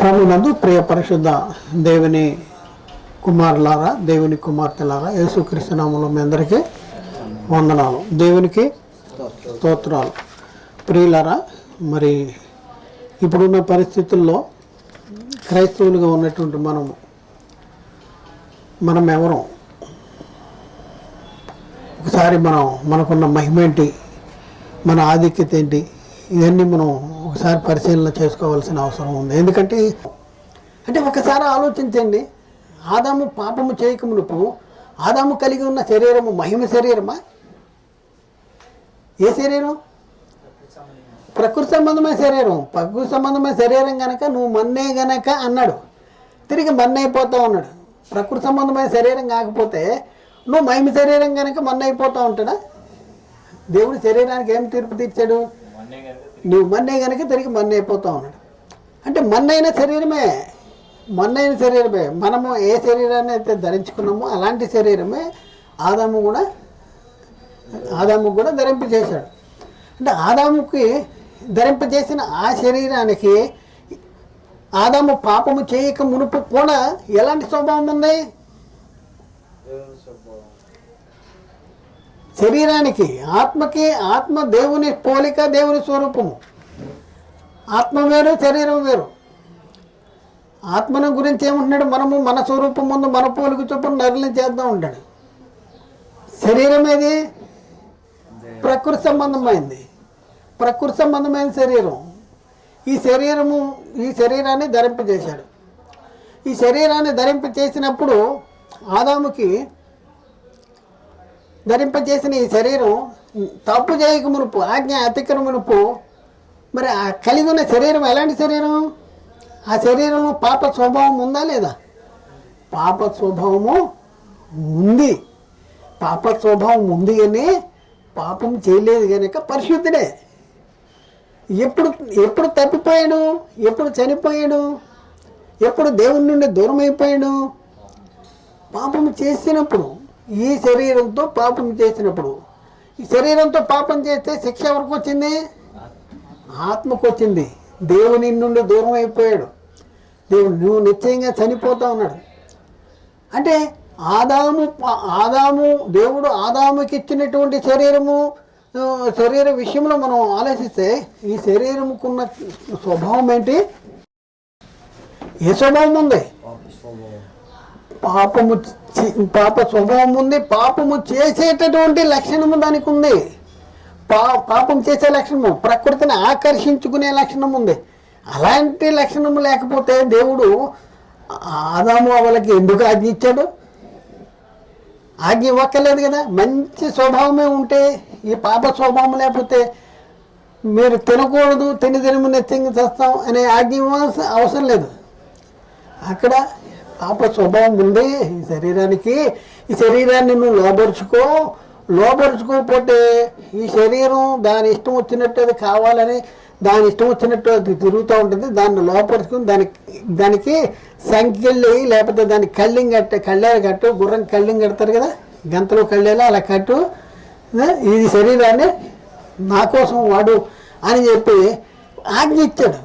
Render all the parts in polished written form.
ప్రభునందు ప్రియ పరిశుద్ధ దేవుని కుమారులారా, దేవుని కుమార్తెలారా, యేసుక్రీస్తు నామములో మీ అందరికీ వందనాలు. దేవునికి స్తోత్రాలు. ప్రియులారా, మరి ఇప్పుడున్న పరిస్థితుల్లో క్రైస్తవులుగా ఉన్నటువంటి మనం ఎవరు, ఒకసారి మనకున్న మహిమ ఏంటి, మన ఆధిక్యత ఏంటి, ఇవన్నీ మనం ఒకసారి పరిశీలన చేసుకోవాల్సిన అవసరం ఉంది. ఎందుకంటే ఒకసారి ఆలోచించండి, ఆదాము పాపము చేయక మునుపు ఆదాము కలిగి ఉన్న శరీరము మహిమ శరీరమా? ఏ శరీరం? ప్రకృతి సంబంధమైన శరీరం. ప్రకృతి సంబంధమైన శరీరం కనుక నువ్వు మన్నే గనక అన్నాడు, తిరిగి మన్నైపోతావు అన్నాడు. ప్రకృతి సంబంధమైన శరీరం కాకపోతే నువ్వు మహిమ శరీరం కనుక మన్నైపోతావు ఉంటాడా? దేవుడు శరీరానికి ఏం తీర్పు తీర్చాడు? నువ్వు మన్నే కనుక తిరిగి మన్నైపోతావు అన్నాడు. అంటే మన్నైన శరీరమే, మనము ఏ శరీరాన్ని అయితే ధరించుకున్నామో అలాంటి శరీరమే ఆదాము కూడా ధరింపజేశాడు. అంటే ఆదాముకి ధరింపజేసిన ఆ శరీరానికి ఆదాము పాపము చేయక మునుపు కూడా ఎలాంటి స్వభావం ఉంది? శరీరానికి, ఆత్మకి, ఆత్మ దేవుని పోలిక, దేవుని స్వరూపము. ఆత్మ వేరు, శరీరం వేరు. ఆత్మను గురించి ఏమంటున్నాడు? మనము మన స్వరూపం ముందు మన పోలిక చొప్పున నరులను చేద్దాం ఉంటాడు. శరీరం ఏది? ప్రకృతి సంబంధమైన శరీరం. ఈ శరీరాన్ని ధరింపజేశాడు. ఈ శరీరాన్ని ధరింపజేసినప్పుడు ఆదాముకి ధరింపజేసిన ఈ శరీరం తప్పు చేయక మునుపు, ఆజ్ఞ అతిక్రమనుపు, మరి ఆ కలిగి ఉన్న శరీరం ఎలాంటి శరీరం? ఆ శరీరంలో పాప స్వభావం ఉందా లేదా? పాప స్వభావము ఉంది. పాప స్వభావం ఉంది కానీ పాపం చేయలేదు కనుక పరిశుద్ధుడే. ఎప్పుడు తప్పిపోయాడు? ఎప్పుడు చనిపోయాడు? ఎప్పుడు దేవుని నుండి దూరం అయిపోయాడు? పాపం చేసినప్పుడు. ఈ శరీరంతో పాపం చేసినప్పుడు. ఈ శరీరంతో పాపం చేస్తే శిక్ష ఎవరికి వచ్చింది? ఆత్మకు వచ్చింది. దేవుని నుండి దూరం అయిపోయాడు. నువ్వు నిశ్చయంగా చనిపోతా ఉన్నాడు. అంటే దేవుడు ఆదాముకి ఇచ్చినటువంటి శరీర విషయంలో మనం ఆలోచిస్తే ఈ శరీరముకున్న స్వభావం ఏంటి? ఏ స్వభావం ఉంది? పాప స్వభావం ఉంది. పాపము చేసేటటువంటి లక్షణము దానికి ఉంది. పాపం చేసే లక్షణము, ప్రకృతిని ఆకర్షించుకునే లక్షణం ఉంది. అలాంటి లక్షణము లేకపోతే దేవుడు ఆదాము అవ్వలకి ఎందుకు ఆజ్ఞ ఇచ్చాడు? ఆజ్ఞ ఇవ్వక్కర్లేదు కదా. మంచి స్వభావమే ఉంటే, ఈ పాప స్వభావం లేకపోతే మీరు తినకూడదు, తినము నెత్తింగి చేస్తాం అనే ఆజ్ఞ ఇవ్వాల్సిన అవసరం లేదు. అక్కడ పాప స్వభావం ఉంది ఈ శరీరానికి. ఈ శరీరాన్ని నువ్వు లోపరుచుకోకపోతే ఈ శరీరం దాని ఇష్టం వచ్చినట్టు అది కావాలని దాని ఇష్టం వచ్చినట్టు అది తిరుగుతూ ఉంటుంది. దాన్ని లోపరుచుకుని దానికి సంఖ్యలు, లేకపోతే దానికి కళ్ళేరు కట్టు, గుర్రం కళ్ళింగ్ కడతారు కదా, గంతలో కళ్ళేలా అలా కట్టు, ఇది శరీరాన్ని నా కోసం వాడు అని చెప్పి ఆజ్ఞ ఇచ్చాడు.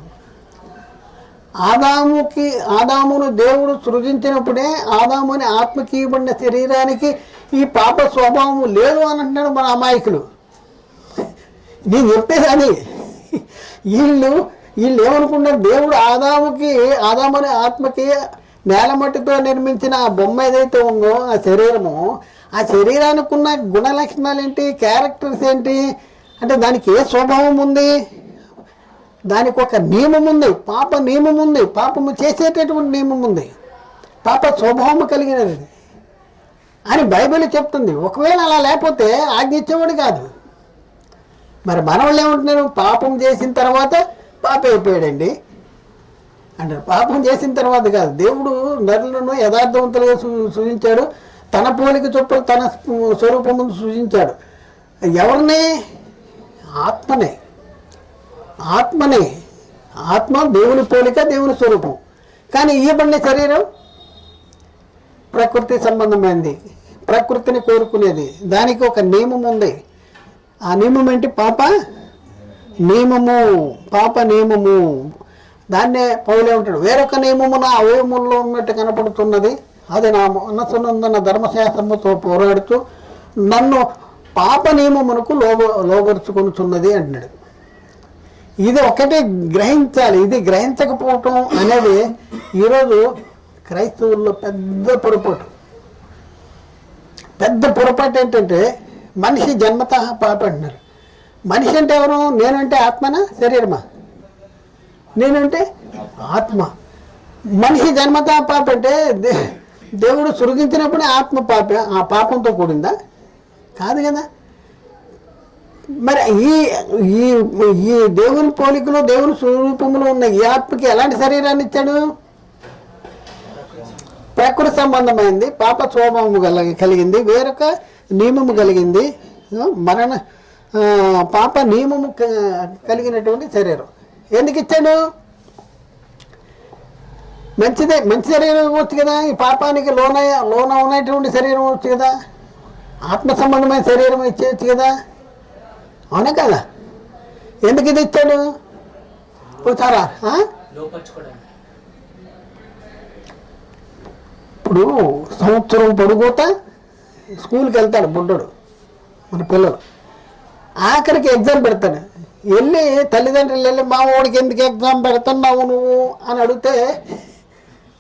ఆదామును దేవుడు సృజించినప్పుడే ఆదాముని ఆత్మకి ఇవ్వబడిన శరీరానికి ఈ పాప స్వభావం లేదు అని అంటున్నాడు మన అమాయకులు. నేను చెప్పేది అది. వీళ్ళు ఏమనుకుంటారు? దేవుడు ఆదాముని ఆత్మకి నేలమట్టితో నిర్మించిన ఆ బొమ్మ ఏదైతే ఉందో, ఆ శరీరానికి ఉన్న గుణ లక్షణాలు ఏంటి, క్యారెక్టర్స్ ఏంటి అంటే దానికి ఏ స్వభావం ఉంది? దానికి ఒక నియమం ఉంది, పాప నియమం ఉంది, పాపము చేసేటటువంటి నియమం ఉంది, పాప స్వభావం కలిగినది అని బైబిల్ చెప్తుంది. ఒకవేళ అలా లేకపోతే ఆజ్ఞ ఇచ్చేవాడు కాదు. మరి మనవాళ్ళు ఏమంటున్నారు? పాపం చేసిన తర్వాత పాప అయిపోయాడండి అంటారు. పాపం చేసిన తర్వాత కాదు, దేవుడు నరులను యథార్థవంతులుగా సృజించాడు. తన పోలిక చొప్పున తన స్వరూపం ముందు సృజించాడు. ఎవరిని? ఆత్మ దేవుని పోలిక, దేవుని స్వరూపం. కానీ ఇవ్వబడిన శరీరం ప్రకృతి సంబంధమైనది, ప్రకృతిని కోరుకునేది. దానికి ఒక నియమం ఉంది. ఆ నియమం ఏంటి? పాప నియమము. దాన్నే పౌలే ఉంటాడు, వేరొక నియమమున అవయముల్లో ఉన్నట్టు కనపడుతున్నది, అది నా మనసునందున్న ధర్మశాస్త్రముతో పోరాడుతూ నన్ను పాప నియమమునకు లోబరుచుకొనుచున్నది అంటున్నాడు. ఇది ఒకటే గ్రహించాలి. ఇది గ్రహించకపోవటం అనేది ఈరోజు క్రైస్తవుల్లో పెద్ద పొరపాటు ఏంటంటే మనిషి జన్మతః పాప అంటున్నారు. మనిషి అంటే ఎవరు? నేనంటే ఆత్మనా శరీరమా? నేనంటే ఆత్మ. మనిషి జన్మతః పాప అంటే దేవుడు సృజించినప్పుడే ఆత్మ ఆ పాపంతో కూడిందా? కాదు కదా. మరి ఈ ఈ దేవుని పోలికలో దేవుని స్వరూపంలో ఉన్న ఈ ఆత్మకి ఎలాంటి శరీరాన్ని ఇచ్చాడు? ప్రకృతి సంబంధమైంది, పాప స్వభావము కలిగింది, వేరొక నియమము కలిగింది, పాప నియమము కలిగినటువంటి శరీరం. ఎందుకు ఇచ్చాడు? మంచి శరీరం ఇవ్వచ్చు కదా, ఈ పాపానికి లోన ఉన్నటువంటి శరీరం ఇవ్వచ్చు కదా, ఆత్మ సంబంధమైన శరీరం ఇచ్చేయచ్చు కదా, అవునా కదా? ఎందుకు ఇది ఇచ్చాడు? చూసారా? ఇప్పుడు సంవత్సరం పొడుగుతా స్కూల్కి వెళ్తాడు బుడ్డోడు, మన పిల్లలు. ఆఖరికి ఎగ్జామ్ పెడతాడు. వెళ్ళి తల్లిదండ్రులు వెళ్ళి మా వాడికి ఎందుకు ఎగ్జామ్ పెడుతున్నావు నువ్వు అని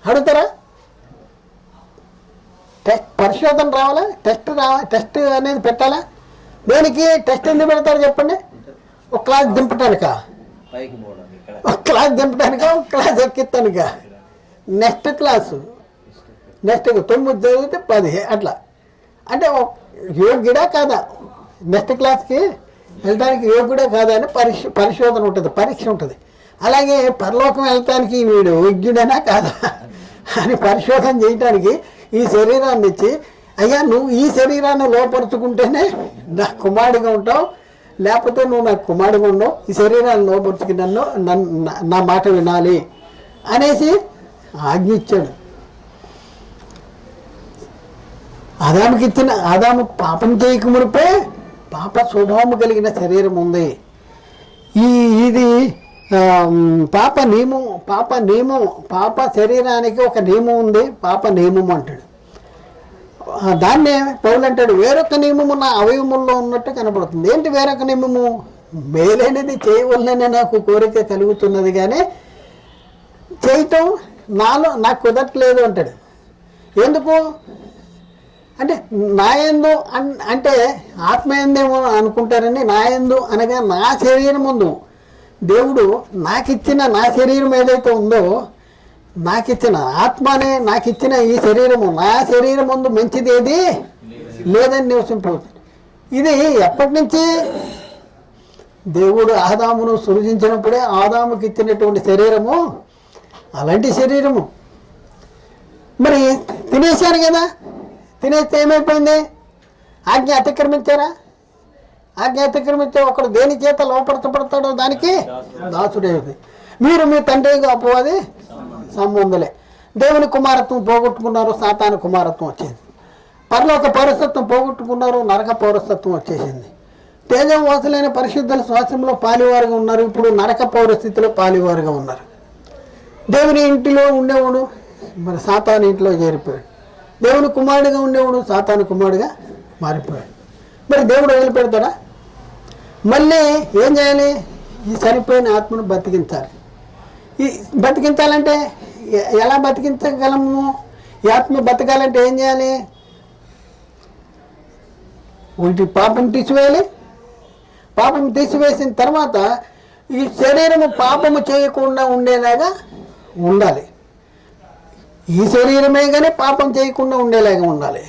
అడుగుతారా? పరిశోధన రావాలా? టెస్ట్ అనేది పెట్టాలా? దేనికి టెస్ట్ ఎందుకు పెడతారు చెప్పండి? ఒక క్లాస్ దింపటానికా? ఒక క్లాస్ దింపటానికా? ఒక క్లాస్ ఎక్కిస్తానికా? నెక్స్ట్ 9 చదివితే 10 అట్లా. అంటే యోగ్యుడా కాదా? నెక్స్ట్ క్లాస్కి వెళ్ళడానికి యోగ్యుడా కాదా అని పరిశోధన ఉంటుంది, పరీక్ష ఉంటుంది. అలాగే పరలోకం వెళ్ళటానికి వీడు యోగ్యుడైనా కాదా అని పరిశోధన చేయటానికి ఈ శరీరాన్ని ఇచ్చి, అయ్యా నువ్వు ఈ శరీరాన్ని లోపరుచుకుంటేనే నా కుమారుడిగా ఉంటావు, లేకపోతే నువ్వు నాకు కుమారుడిగా ఉండవు, ఈ శరీరాన్ని లోపరుచుకుని నా మాట వినాలి అనేసి ఆజ్ఞ ఇచ్చాడు. ఆదాముకు పాపం చేయక మునిపే పాప స్వభావము కలిగిన శరీరం ఉంది. ఇది పాప నియమం పాప శరీరానికి ఒక నియమం ఉంది, పాప నియమం అంటాడు. దాన్నే పౌలు అంటాడు, వేరొక నియమము నా అవయముల్లో ఉన్నట్టు కనపడుతుంది. ఏంటి వేరొక నియమము? మేలైనది చేయవలననే నాకు కోరిక కలుగుతున్నది, కానీ చేయటం నాకు కుదరట్లేదు అంటాడు. ఎందుకు అంటే నాయందు అంటే ఆత్మ ఎందేమో అనుకుంటారని, నాయందు అనగా నా శరీరం ముందు దేవుడు నాకిచ్చిన నా శరీరం ఏదైతే ఉందో, నాకిచ్చిన ఆత్మనే నాకిచ్చిన ఈ శరీరము, నా శరీరం ముందు మంచిది ఏది లేదని నివసింపవుతుంది. ఇది ఎప్పటి నుంచి? దేవుడు ఆదామును సృజించినప్పుడే ఆదాముకి ఇచ్చినటువంటి శరీరము అలాంటి శరీరము. మరి తినేశారు కదా, తినేస్తే ఏమైపోయింది? ఆజ్ఞ అతిక్రమించారా? ఆజ్ఞ అతిక్రమించే ఒకడు దేని చేత లోపరచబడతాడో దానికి దాసుడే. మీరు మీ తండ్రిగా అపవాది సంబంధులే. దేవుని కుమారత్వం పోగొట్టుకున్నారు, సాతాను కుమారత్వం వచ్చింది. పరలోక పౌరసత్వం పోగొట్టుకున్నారు, నరక పౌరసత్వం వచ్చేసింది. తేజవాసులైన పరిశుద్ధుల శ్వాసంలో పాలివారుగా ఉన్నారు, ఇప్పుడు నరక పౌరస్థితిలో పాలివారుగా ఉన్నారు. దేవుని ఇంటిలో ఉండేవాడు మరి సాతాను ఇంట్లో చేరిపోయాడు. దేవుని కుమారుడిగా ఉండేవాడు సాతాను కుమారుడిగా మారిపోయాడు. మరి దేవుడు వదిలిపెడతాడా? మళ్ళీ ఏం చేయాలి? ఈ చనిపోయిన ఆత్మను బతికించాలి. ఈ బతికించాలంటే ఎలా బతికించగలము? ఈ ఆత్మ బతకాలంటే ఏం చేయాలి? ఒకటి పాపం తీసివేయాలి. పాపం తీసివేసిన తర్వాత ఈ శరీరము పాపము చేయకుండా ఉండేలాగా ఉండాలి. ఈ శరీరమే కానీ పాపం చేయకుండా ఉండేలాగా ఉండాలి.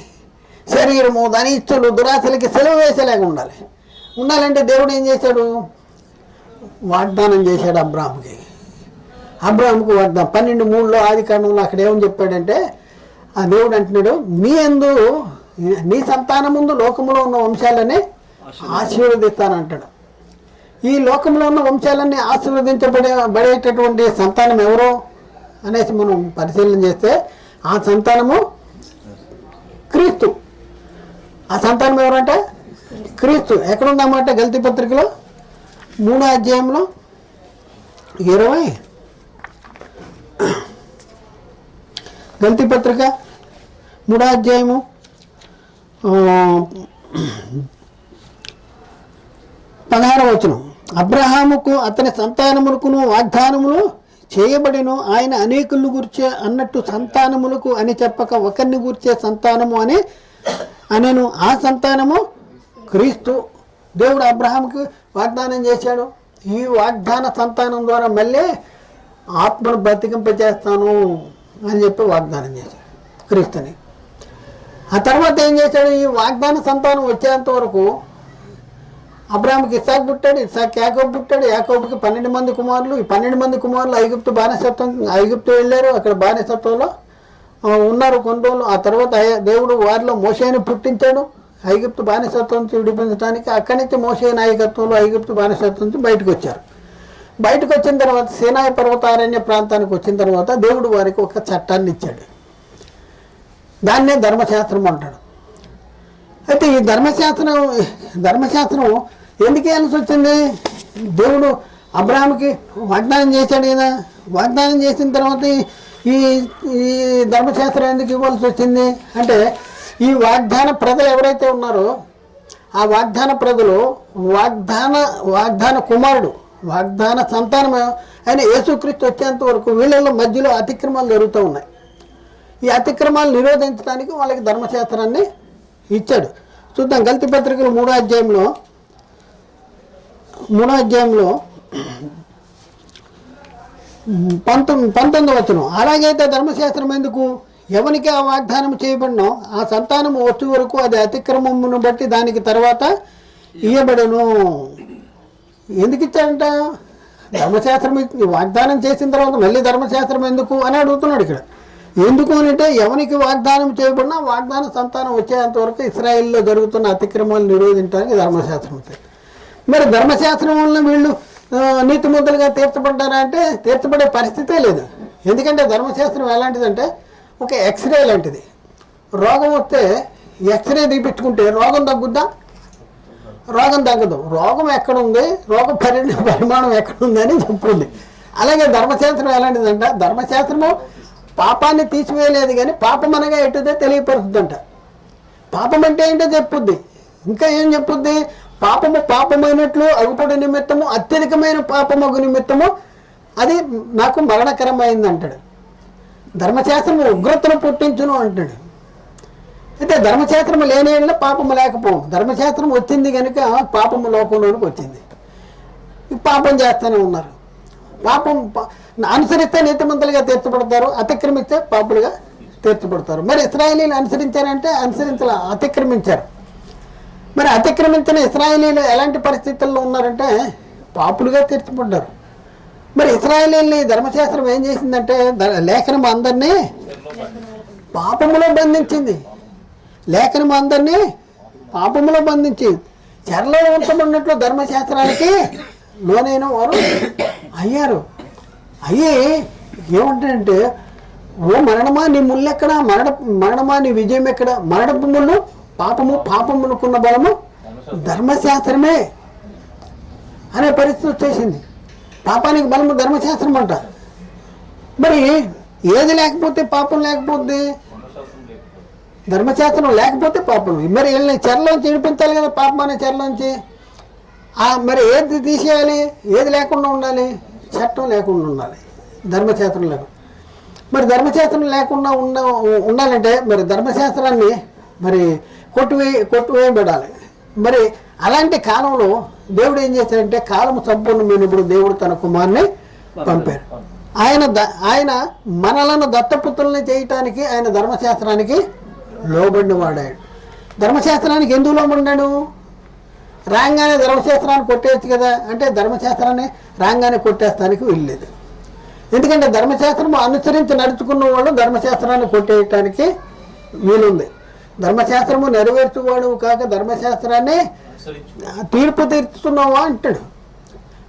శరీరము దాని ఇష్టలు దురాశలకి సెలవు వేసేలాగా ఉండాలంటే దేవుడు ఏం చేశాడు? వాగ్దానం చేశాడు అబ్రాహాముకి వాగ్దానం 12:3 ఆదికాండంలో అక్కడ ఏమని చెప్పాడంటే, ఆ దేవుడు అంటున్నాడు, నీ సంతానం ముందు లోకంలో ఉన్న వంశాలనే ఆశీర్వదిస్తానంటాడు. ఈ లోకంలో ఉన్న వంశాలన్నీ ఆశీర్వదించబడేటటువంటి సంతానం ఎవరో అనేసి మనం పరిశీలన చేస్తే, ఆ సంతానము క్రీస్తు. ఆ సంతానం ఎవరంటే క్రీస్తు. ఎక్కడుందన్నమాట? గల్తీ పత్రికలో 3వ అధ్యాయంలో గల్తీ పత్రిక 3వ అధ్యాయము 16వ వచనం. అబ్రహాముకు అతని సంతానములకును వాగ్దానములు చేయబడిను, ఆయన అనేకులను గూర్చే అన్నట్టు సంతానములకు అని చెప్పక ఒకరిని గూర్చే సంతానము అనేను. ఆ సంతానము క్రీస్తు. దేవుడు అబ్రహాంకి వాగ్దానం చేశాడు, ఈ వాగ్దాన సంతానం ద్వారా మళ్ళీ ఆత్మను బ్రతికింపజేస్తాను అని చెప్పి వాగ్దానం చేశాడు క్రీస్తుని. ఆ తర్వాత ఏం చేశాడు, ఈ వాగ్దాన సంతానం వచ్చేంత వరకు అబ్రహాంకి ఇస్సాకు పుట్టాడు, ఇస్సాకు యాకోబు పుట్టాడు, యాకోబుకి 12 మంది కుమారులు. ఈ 12 మంది కుమారులు ఐగుప్తు వెళ్ళారు. అక్కడ బానిసత్వంలో ఉన్నారు కొన్ని రోజులు. ఆ తర్వాత దేవుడు వారిలో మోషేని పుట్టించాడు ఐగుప్తు బానిసత్వం నుంచి విడిపించడానికి. అక్కడి నుంచి మోషే నాయకత్వంలో ఐగుప్తు బానిసత్వం నుంచి బయటకు వచ్చారు. బయటకు వచ్చిన తర్వాత సీనాయి పర్వతారణ్య ప్రాంతానికి వచ్చిన తర్వాత దేవుడు వారికి ఒక చట్టాన్ని ఇచ్చాడు. దాన్నే ధర్మశాస్త్రం అంటాడు. అయితే ఈ ధర్మశాస్త్రం ఎందుకు వేయాల్సి వచ్చింది? దేవుడు అబ్రహాంకి వాగ్దానం చేశాడు కదా, వాగ్దానం చేసిన తర్వాత ఈ ధర్మశాస్త్రం ఎందుకు ఇవ్వాల్సి వచ్చింది అంటే, ఈ వాగ్దాన ప్రజలు ఎవరైతే ఉన్నారో ఆ వాగ్దాన ప్రజలు వాగ్దాన కుమారుడు, వాగ్దాన సంతానం అయిన యేసుక్రీస్తు వచ్చేంత వరకు వీళ్ళ మధ్యలో అతిక్రమాలు జరుగుతూ ఉన్నాయి. ఈ అతిక్రమాలు నిరోధించడానికి వాళ్ళకి ధర్మశాస్త్రాన్ని ఇచ్చాడు. చూద్దాం గల్తీ పత్రికలు 3వ అధ్యాయంలో 19వ వచనం. అలాగైతే ధర్మశాస్త్రం ఎందుకు? ఎవరికి ఆ వాగ్దానం చేయబడినో ఆ సంతానం వచ్చే వరకు అది అతిక్రమమును బట్టి దానికి తర్వాత ఇయ్యబడను. ఎందుకు ఇచ్చాడంట? ధర్మశాస్త్రం వాగ్దానం చేసిన తర్వాత మళ్ళీ ధర్మశాస్త్రం ఎందుకు అని అడుగుతున్నాడు ఇక్కడ. ఎందుకు అంటే, ఎవరికి వాగ్దానం చేయబడినా వాగ్దాన సంతానం వచ్చేంత వరకు ఇశ్రాయేల్లో జరుగుతున్న అతిక్రమాలు నిరోధించడానికి ధర్మశాస్త్రం ఉంటుంది. మరి ధర్మశాస్త్రం వల్ల వీళ్ళు నీతిమంతులుగా తీర్చబడ్డారా అంటే తీర్చబడే పరిస్థితే లేదు. ఎందుకంటే ధర్మశాస్త్రం ఎలాంటిదంటే ఒక ఎక్స్రే లాంటిది. రోగం వస్తే ఎక్స్రే తీపించుకుంటే రోగం తగ్గుద్దా? రోగం తగ్గదు. రోగం ఎక్కడుంది, రోగ పరిమాణం ఎక్కడుంది అని చెప్పుంది. అలాగే ధర్మశాస్త్రం ఎలాంటిదంట, ధర్మశాస్త్రము పాపాన్ని తీసివేయలేదు కానీ పాపం అనగా ఎటుదే తెలియపరుస్తుందంట. పాపం అంటే ఏంటో చెప్పుద్ది. ఇంకా ఏం చెప్పుద్ది? పాపమైనట్లు అగుపడు నిమిత్తము అత్యధికమైన పాపమగు నిమిత్తము అది నాకు మరణకరమైంది అంటాడు. ధర్మశాస్త్రము ఉగ్రతను పుట్టించును అంటాడు. అయితే ధర్మశాస్త్రము లేని పాపము లేకపోవు. ధర్మశాస్త్రం వచ్చింది కనుక పాపము లోకంలోనికి వచ్చింది. పాపం చేస్తూనే ఉన్నారు. పాపం అనుసరిస్తే నీతిమంతులుగా తీర్చబడతారు, అతిక్రమిస్తే పాపులుగా తీర్చబడతారు. మరి ఇశ్రాయేలీలు అనుసరించారంటే అతిక్రమించారు. మరి అతిక్రమించిన ఇశ్రాయేలీలు ఎలాంటి పరిస్థితుల్లో ఉన్నారంటే పాపులుగా తీర్చబడ్డారు. మరి ఇశ్రాయేలీల్ని ధర్మశాస్త్రం ఏం చేసిందంటే లేఖనం అందరినీ పాపములో బంధించింది. లేఖనం అందరినీ పాపములో బంధించి చెరలో ఉంచబడినట్లు ధర్మశాస్త్రానికి లోనైన వారు అయ్యారు. అయ్యి ఏమంటారంటే, ఓ మరణమా నీ ముళ్ళెక్కడ, మరణమా నీ విజయం ఎక్కడ? మరణపు ముళ్ళు పాపమునుకున్న బలము ధర్మశాస్త్రమే అనే పరిస్థితి వచ్చేసింది. పాపానికి బలము ధర్మశాస్త్రం అంట. మరి ఏది లేకపోతే పాపం లేకపోతే? ధర్మశాస్త్రం లేకపోతే పాపం. మరి వీళ్ళని చెరలోంచి విడిపించాలి కదా, పాపం అనే చెరలోంచి. మరి ఏది తీసేయాలి? ఏది లేకుండా ఉండాలి? చట్టం లేకుండా ఉండాలి, ధర్మశాస్త్రం లేకుండా. మరి ధర్మశాస్త్రం లేకుండా ఉండాలంటే మరి ధర్మశాస్త్రాన్ని మరి కొట్టువేయబడాలి. మరి అలాంటి కాలంలో దేవుడు ఏం చేశాడంటే, కాలం సంపూర్ణమైనప్పుడు దేవుడు తన కుమారుని పంపాడు. ఆయన మనలను దత్తపుత్రుల్ని చేయటానికి ఆయన ధర్మశాస్త్రానికి లోబడిన వాడాడు. ధర్మశాస్త్రానికి ఎందుకు లోబడినాడు? రాగానే ధర్మశాస్త్రాన్ని కొట్టేయచ్చు కదా అంటే ధర్మశాస్త్రాన్ని రాగానే కొట్టేస్తానికి వెళ్ళలేదు. ఎందుకంటే ధర్మశాస్త్రం అనుసరించి నడుచుకున్న వాళ్ళు ధర్మశాస్త్రాన్ని కొట్టేయటానికి వీలుంది. ధర్మశాస్త్రము నెరవేర్చువాడు కాక ధర్మశాస్త్రాన్ని తీర్పు తీర్చుతున్నావా అంటాడు.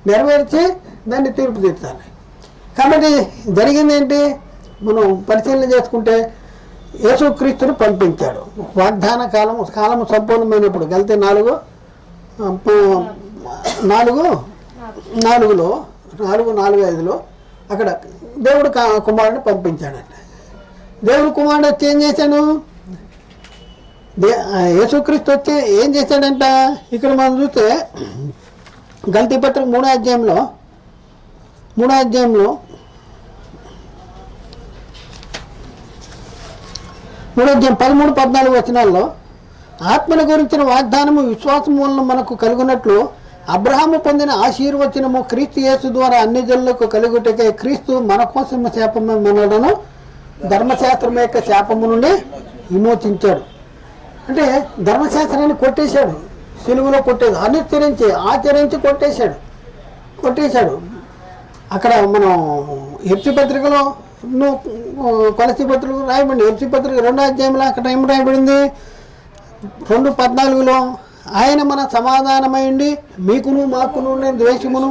నెరవేర్చి దాన్ని తీర్పు తీర్చాలి. కాబట్టి జరిగింది ఏంటి? మనం పరిశీలన చేసుకుంటే యేసుక్రీస్తుని పంపించాడు. వాగ్దాన కాలము సంపూర్ణమైనప్పుడు గల్తీ 4:4-5 అక్కడ దేవుడు కుమారుని పంపించాడంట. దేవుని కుమారుడు వచ్చి ఏం చేశాడు? యేసుక్రీస్తు వచ్చి ఏం చేశాడంట? ఇక్కడ మనం చూస్తే గల్తీ పత్రిక 3వ అధ్యాయంలో 3వ అధ్యాయం 13-14 వచనాల్లో ఆత్మల గురించిన వాగ్దానము విశ్వాసం వలన మనకు కలుగునట్లు అబ్రహాము పొందిన ఆశీర్వచనము క్రీస్తు యేసు ద్వారా అన్ని జనులకు కలుగుటకే క్రీస్తు మన కోసం శాపములను ధర్మశాస్త్రం యొక్క శాపము నుండి విమోచించాడు. అంటే ధర్మశాస్త్రాన్ని కొట్టేశాడు, సిలువలో కొట్టేది ఆచరించి కొట్టేశాడు. అక్కడ మనం ఎఫ్సి పత్రికలో కొలసి పత్రికలు రాయబడింది. ఎఫ్సి పత్రిక 2వ అధ్యాయంలో అక్కడ ఏం రాయబడింది? 2:14 ఆయన మన సమాధానమైండి మీకును మాకును ద్వేషమును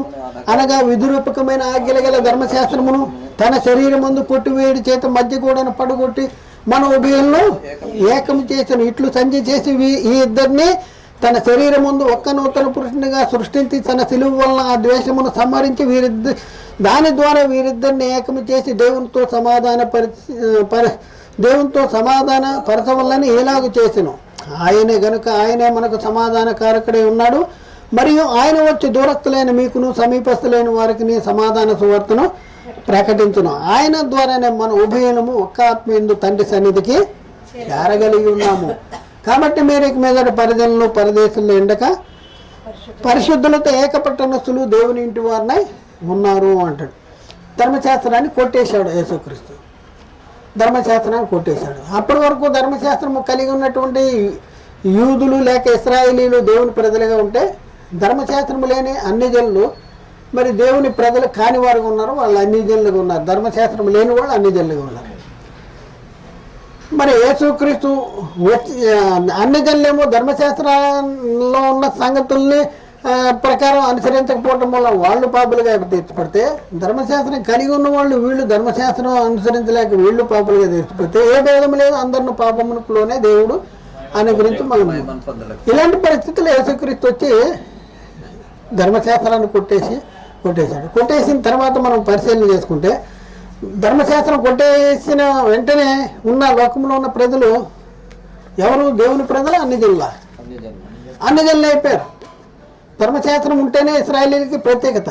అనగా విధురూపకమైన ఆజ్ఞల గల ధర్మశాస్త్రమును తన శరీరం ముందు కొట్టివేడి చేత మధ్య కూడాను పడగొట్టి మన ఉభయంలో ఏకము చేసిన ఇట్లు సంధి చేసి ఈ ఇద్దరిని తన శరీరం ముందు ఒక్క నూతన పురుషునిగా సృష్టించి తన సిలువ వలన ఆ ద్వేషమును సంహరించి దాని ద్వారా వీరిద్దరిని ఏకము చేసి దేవునితో సమాధాన పరచవల్లని ఎలాగూ చేసెను. ఆయనే గనుక ఆయనే మనకు సమాధాన కారకుడై ఉన్నాడు. మరియు ఆయన వచ్చి దూరస్తులైన మీకును సమీపస్తులైన వారికి సమాధాన సువార్తను ప్రకటించును. ఆయన ద్వారానే మన ఉభయనము ఒక్క ఆత్మయందు తండ్రి సన్నిధికి చేరగలిగి ఉన్నాము. కాబట్టి మీరు మీదట పరిధులను పరదేశంలో ఎండక పరిశుద్ధులతో ఏకపట్టణస్తులు దేవుని ఇంటి వారినై ఉన్నారు అంటాడు. ధర్మశాస్త్రాన్ని కొట్టేశాడు యేసుక్రీస్తు. ధర్మశాస్త్రాన్ని కొట్టేశాడు. అప్పటి వరకు ధర్మశాస్త్రము కలిగి ఉన్నటువంటి యూదులు లేక ఇశ్రాయేలీలు దేవుని ప్రజలుగా ఉంటే, ధర్మశాస్త్రము లేని అన్ని జనులు మరి దేవుని ప్రజలు కాని వారుగా ఉన్నారు, వాళ్ళు అన్ని జనులుగా ఉన్నారు. ధర్మశాస్త్రం లేని వాళ్ళు అన్ని జనులుగా ఉన్నారు. మరి యేసుక్రీస్తు అన్ని జనులేమో ధర్మశాస్త్రంలో ఉన్న సంగతుల్ని ప్రకారం అనుసరించకపోవటం వల్ల వాళ్ళు పాపులుగా తీర్చబడితే, ధర్మశాస్త్రం కలిగి ఉన్న వాళ్ళు వీళ్ళు ధర్మశాస్త్రం అనుసరించలేక వీళ్ళు పాపులుగా తీర్చబడితే ఏ భేదం లేదు, అందరిని పాపములోనే దేవుడు అనుగ్రహించి మనం. ఇలాంటి పరిస్థితులు యేసుక్రీస్తు వచ్చి ధర్మశాస్త్రాన్ని కొట్టేశాడు. కొట్టేసిన తర్వాత మనం పరిశీలన చేసుకుంటే, ధర్మశాస్త్రం కొట్టేసిన వెంటనే ఉన్న లోకంలో ఉన్న ప్రజలు ఎవరు? దేవుని ప్రజలు అన్ని జనులు అయిపోయారు. ధర్మశాస్త్రం ఉంటేనే ఇశ్రాయేలీలకి ప్రత్యేకత.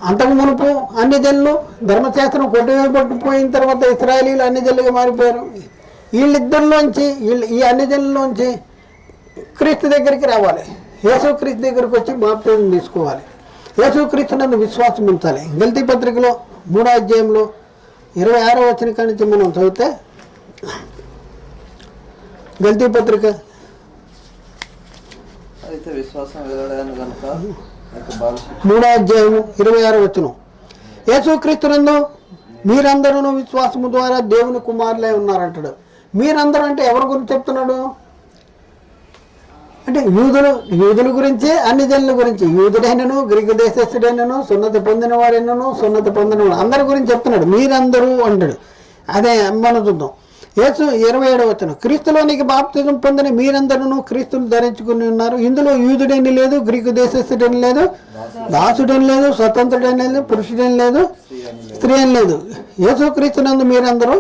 అంతకు మునుపు అన్ని జనులు ధర్మశాస్త్రం కొట్టిపోయిన తర్వాత ఇశ్రాయేలీలు అన్ని జనులుగా మారిపోయారు. వీళ్ళిద్దరిలోంచి ఈ అన్ని జనుల్లోంచి క్రీస్తు దగ్గరికి రావాలి. యేసుక్రీస్తు దగ్గరికి వచ్చి బాప్తిజం తీసుకోవాలి. యేసుక్రీస్తు నందు విశ్వాసం ఉంచాలి. గల్తీ పత్రికలో 3వ అధ్యాయంలో 26వ వచనం కాడి నుంచి మనం చదివితే, గల్తీ పత్రిక 3వ అధ్యాయం 26వ వచనం, యేసుక్రీస్తు నందు మీరందరూ విశ్వాసము ద్వారా దేవుని కుమారులై ఉన్నారంటాడు. మీరందరూ అంటే ఎవరి గురించి చెప్తున్నాడు? అంటే యూదుల గురించి, అన్ని జనుల గురించి, యూదుడైనను గ్రీకు దేశస్థుడైనను సున్నతి పొందిన వారైనను సున్నతి పొందిన అందరి గురించి చెప్తున్నాడు. మీరందరూ అంటాడు. అదే మనం చూద్దాం. యేసు 27వ వచనం, క్రీస్తులోనికి బాప్తిజం పొందిన మీరందరూ క్రీస్తును ధరించుకుని ఉన్నారు. ఇందులో యూదుడని లేదు, గ్రీకు దేశస్థుడని లేదు, దాసుడని లేదు, స్వతంత్రుడని లేదు, పురుషుడని లేదు, స్త్రీ అని లేదు. యేసు క్రీస్తునందు మీరందరూ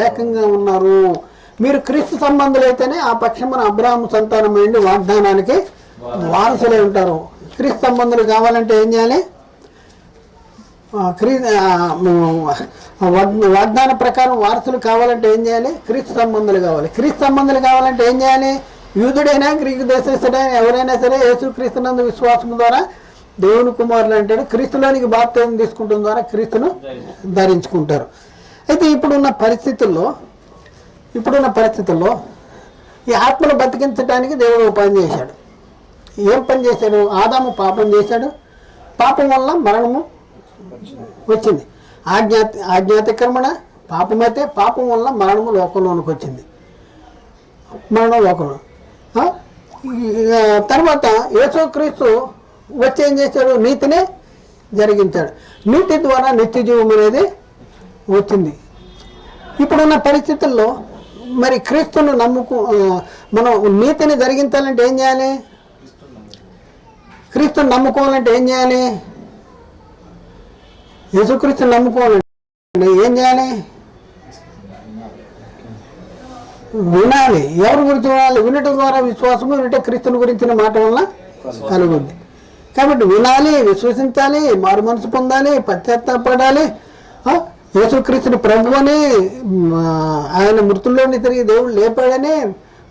ఏకంగా ఉన్నారు. మీరు క్రీస్తు సంబంధులైతేనే ఆ పక్షమున అబ్రాహాము సంతానమైంది వాగ్దానానికి వారసులై ఉంటారు. క్రీస్తు సంబంధులు కావాలంటే ఏం చేయాలి? వాగ్దాన ప్రకారం వారసులు కావాలంటే ఏం చేయాలి? క్రీస్తు సంబంధులు కావాలి. క్రీస్తు సంబంధులు కావాలంటే ఏం చేయాలి? యూదుడైనా గ్రీకు దేశస్థుడైనా ఎవరైనా సరే యేసుక్రీస్తునందు విశ్వాసం ద్వారా దేవుని కుమారులు అంటాడు. క్రీస్తులోనికి బాప్తిజం తీసుకుంటున్న ద్వారా క్రీస్తును ధరించుకుంటారు. అయితే ఇప్పుడున్న పరిస్థితుల్లో ఈ ఆత్మను బతికించడానికి దేవుడు పని చేశాడు. ఏం పని చేశాడు? ఆదాము పాపం చేశాడు. పాపం వల్ల మరణము వచ్చింది. ఆజ్ఞాతిక్రమణ పాపమైతే పాపం వల్ల మరణము లోకంలోనికి వచ్చింది. తర్వాత యేసుక్రీస్తు వచ్చి ఏం చేశాడు? నీతినే జరిగించాడు. నీతి ద్వారా నిత్య జీవం అనేది వచ్చింది. ఇప్పుడున్న పరిస్థితుల్లో మరి క్రీస్తును మనం నీతిని జరిగించాలంటే ఏం చేయాలి? క్రీస్తుని నమ్ముకోవాలంటే ఏం చేయాలి? యేసుక్రీస్తుని నమ్ముకోవాలంటే ఏం చేయాలి? వినాలి. ఎవరి గురించి వినాలి? వినటం ద్వారా విశ్వాసము, వినట క్రీస్తుని గురించిన మాట వలన కలుగుద్ది. కాబట్టి వినాలి, విశ్వసించాలి, మారు మనసు పొందాలి, పశ్చాత్తాపడాలి. యేసుక్రీస్తుని ప్రభు అని, ఆయన మృతుల్లోని తిరిగి దేవుడు లేపాడని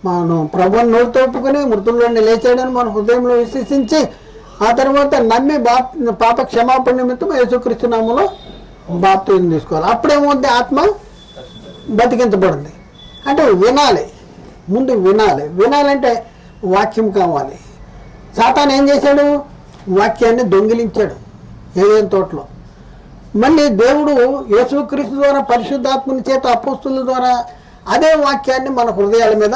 మనం ప్రభుని నోటితో ఒప్పుకొని మృతుల్లోని లేచాడని మన హృదయంలో విశ్వసించి ఆ తర్వాత నమ్మి పాప క్షమాపణ నిమిత్తం యేసుక్రీస్తు నామములో బాప్తిజం తీసుకోవాలి. అప్పుడేమవుద్ది? ఆత్మ బతికించబడింది. అంటే వినాలి, ముందు వినాలి. వినాలంటే వాక్యం కావాలి. సాతాను ఏం చేశాడు? వాక్యాన్ని దొంగిలించాడు ఏదైనా తోటలో. మళ్ళీ దేవుడు యేసుక్రీస్తు ద్వారా పరిశుద్ధాత్మని చేత అపోస్తుల ద్వారా అదే వాక్యాన్ని మన హృదయాల మీద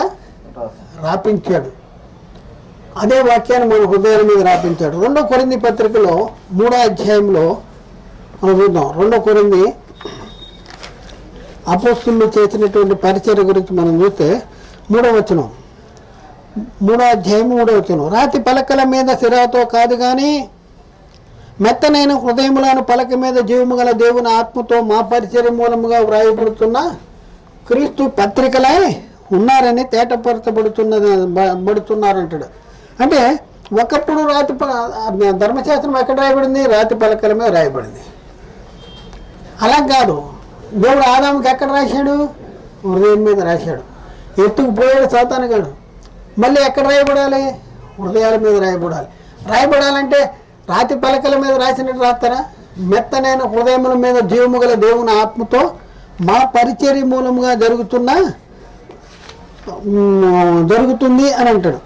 రాపించాడు. అదే వాక్యాన్ని మన హృదయాల మీద రాపించాడు. 2 కొరింథీ పత్రికలో 3వ అధ్యాయంలో మనం చూద్దాం. 2 కొరింథీ అపోస్తులు చేసినటువంటి పరిచర్య గురించి మనం చూస్తే 3వ వచనం, 3వ అధ్యాయం 3వ వచనం. రాతి పలకల మీద సిరాతో కాదు కానీ మెత్తనైన హృదయములను పలక మీద జీవము గల దేవుని ఆత్మతో మా పరిచర్య మూలముగా వ్రాయబడుతున్న క్రీస్తు పత్రికలై ఉన్నారని తేటపరచబడుతున్నారంటాడు. అంటే ఒకప్పుడు రాతి ధర్మశాస్త్రం ఎక్కడ రాయబడింది? రాతి పలకల మీద రాయబడింది. అలా కాదు, దేవుడు ఆదాముకి ఎక్కడ రాశాడు? హృదయం మీద రాశాడు. ఎత్తుకుపోయాడు సాతానుగాడు. మళ్ళీ ఎక్కడ రాయబడాలి? హృదయాల మీద రాయబడాలి. రాయబడాలంటే రాతి పలకల మీద రాసినట్టు రాస్తారా? మెత్తనైన హృదయముల మీద జీవము గల దేవుని ఆత్మతో మా పరిచర్య మూలముగా జరుగుతుంది అని అంటాడు.